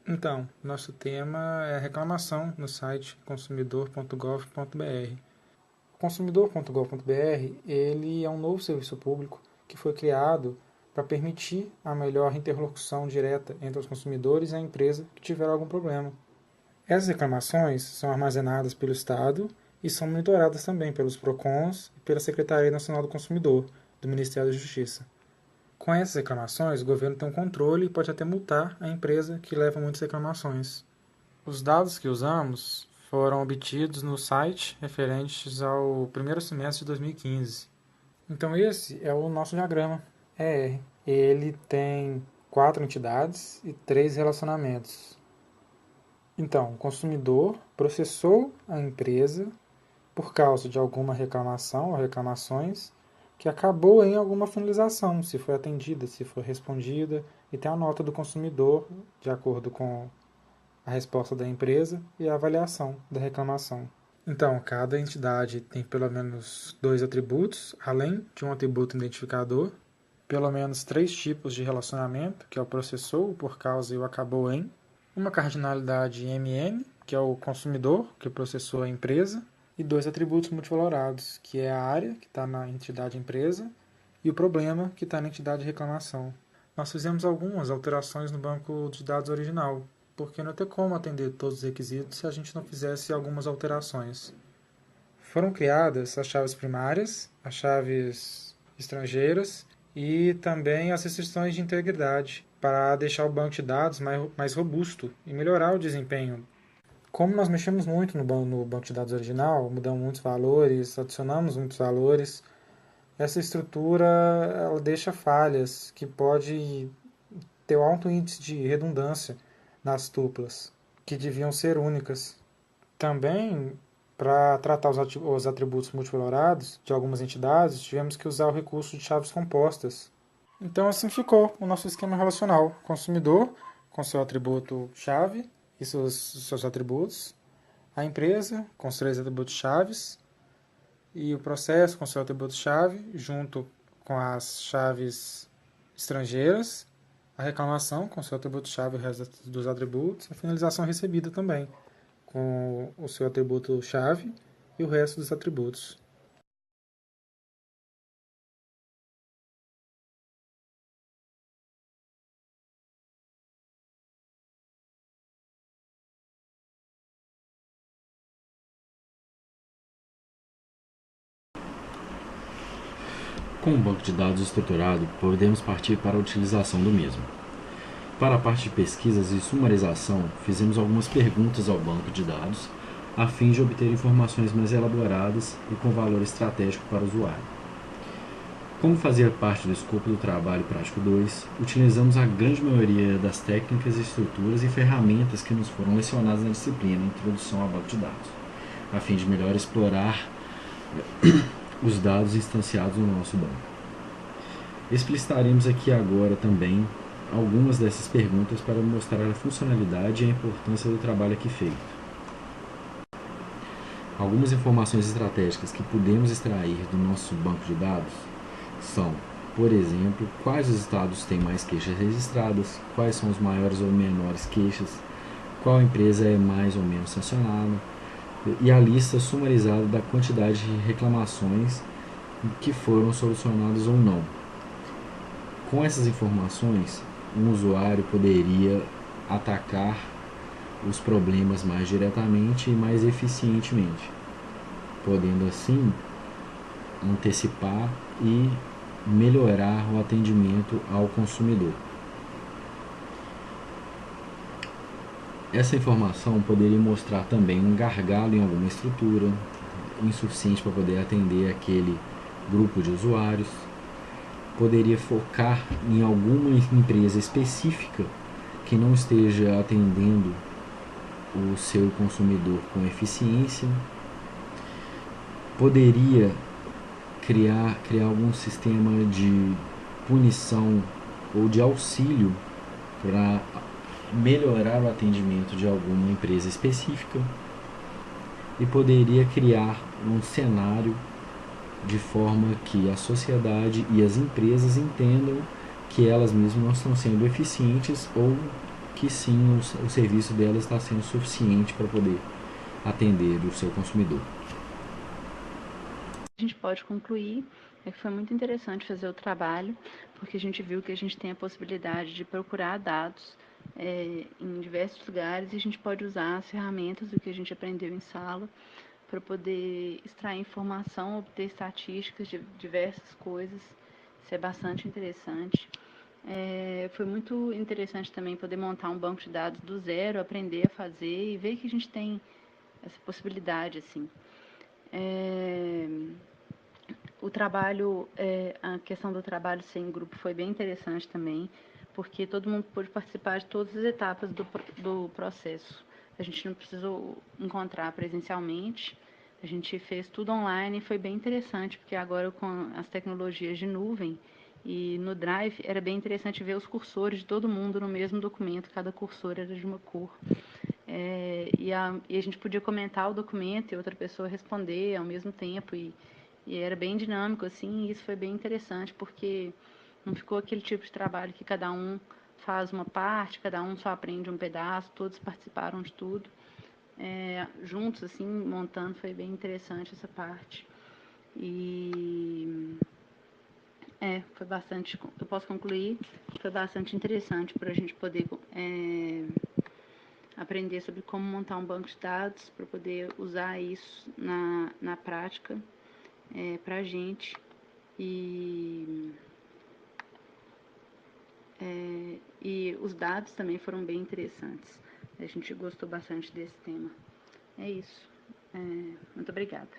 Então, nosso tema é reclamação no site consumidor.gov.br. O consumidor.gov.br, ele é um novo serviço público que foi criado para permitir a melhor interlocução direta entre os consumidores e a empresa que tiver algum problema. Essas reclamações são armazenadas pelo Estado e são monitoradas também pelos PROCONs e pela Secretaria Nacional do Consumidor, do Ministério da Justiça. Com essas reclamações, o governo tem um controle e pode até multar a empresa que leva muitas reclamações. Os dados que usamos foram obtidos no site referentes ao primeiro semestre de 2015. Então esse é o nosso diagrama ER. Ele tem 4 entidades e 3 relacionamentos. Então, o consumidor processou a empresa por causa de alguma reclamação ou reclamações que acabou em alguma finalização, se foi atendida, se foi respondida, e tem a nota do consumidor, de acordo com a resposta da empresa e a avaliação da reclamação. Então, cada entidade tem pelo menos 2 atributos, além de um atributo identificador, pelo menos 3 tipos de relacionamento, que é o processou, o por causa e o acabou em, uma cardinalidade MM, que é o consumidor, que processou a empresa, e 2 atributos multivalorados, que é a área, que está na entidade empresa, e o problema, que está na entidade reclamação. Nós fizemos algumas alterações no banco de dados original, porque não tem como atender todos os requisitos se a gente não fizesse algumas alterações. Foram criadas as chaves primárias, as chaves estrangeiras e também as restrições de integridade para deixar o banco de dados mais robusto e melhorar o desempenho. Como nós mexemos muito no banco de dados original, mudamos muitos valores, adicionamos muitos valores, essa estrutura ela deixa falhas que pode ter um alto índice de redundância nas tuplas, que deviam ser únicas. Também, para tratar os atributos multivalorados de algumas entidades, tivemos que usar o recurso de chaves compostas. Então assim ficou o nosso esquema relacional. Consumidor, com seu atributo chave e seus atributos. A empresa, com os 3 atributos chaves. E o processo, com seu atributo chave, junto com as chaves estrangeiras. A reclamação, com seu atributo chave e o resto dos atributos. A finalização recebida também, com o seu atributo chave e o resto dos atributos. Com um banco de dados estruturado, podemos partir para a utilização do mesmo. Para a parte de pesquisas e sumarização, fizemos algumas perguntas ao banco de dados, a fim de obter informações mais elaboradas e com valor estratégico para o usuário. Como fazia parte do escopo do trabalho prático 2, utilizamos a grande maioria das técnicas, estruturas e ferramentas que nos foram lecionadas na disciplina Introdução ao Banco de Dados, a fim de melhor explorar os dados instanciados no nosso banco. Explicitaremos aqui agora também algumas dessas perguntas para mostrar a funcionalidade e a importância do trabalho aqui feito. Algumas informações estratégicas que podemos extrair do nosso banco de dados são, por exemplo, quais os estados têm mais queixas registradas, quais são os maiores ou menores queixas, qual empresa é mais ou menos sancionada, e a lista sumarizada da quantidade de reclamações que foram solucionadas ou não. Com essas informações, um usuário poderia atacar os problemas mais diretamente e mais eficientemente, podendo assim antecipar e melhorar o atendimento ao consumidor. Essa informação poderia mostrar também um gargalo em alguma estrutura, insuficiente para poder atender aquele grupo de usuários. Poderia focar em alguma empresa específica que não esteja atendendo o seu consumidor com eficiência. Poderia criar algum sistema de punição ou de auxílio para melhorar o atendimento de alguma empresa específica, e poderia criar um cenário de forma que a sociedade e as empresas entendam que elas mesmas não estão sendo eficientes ou que sim, o serviço dela está sendo suficiente para poder atender o seu consumidor. A gente pode concluir é que foi muito interessante fazer o trabalho, porque a gente viu que a gente tem a possibilidade de procurar dados em diversos lugares e a gente pode usar as ferramentas do que a gente aprendeu em sala para poder extrair informação, obter estatísticas de diversas coisas. Isso é bastante interessante. Foi muito interessante também poder montar um banco de dados do zero, aprender a fazer e ver que a gente tem essa possibilidade, assim. O trabalho, a questão do trabalho ser em grupo foi bem interessante também, porque todo mundo pôde participar de todas as etapas do processo. A gente não precisou encontrar presencialmente, a gente fez tudo online e foi bem interessante, porque agora com as tecnologias de nuvem e no Drive era bem interessante ver os cursores de todo mundo no mesmo documento, cada cursor era de uma cor. E a gente podia comentar o documento e outra pessoa responder ao mesmo tempo e era bem dinâmico, assim, e isso foi bem interessante, porque não ficou aquele tipo de trabalho que cada um faz uma parte, cada um só aprende um pedaço, todos participaram de tudo. Juntos, assim, montando, foi bem interessante essa parte. E foi bastante, eu posso concluir, foi bastante interessante para a gente poder aprender sobre como montar um banco de dados, para poder usar isso na prática para a gente. E os dados também foram bem interessantes. A gente gostou bastante desse tema. É isso. Muito obrigada.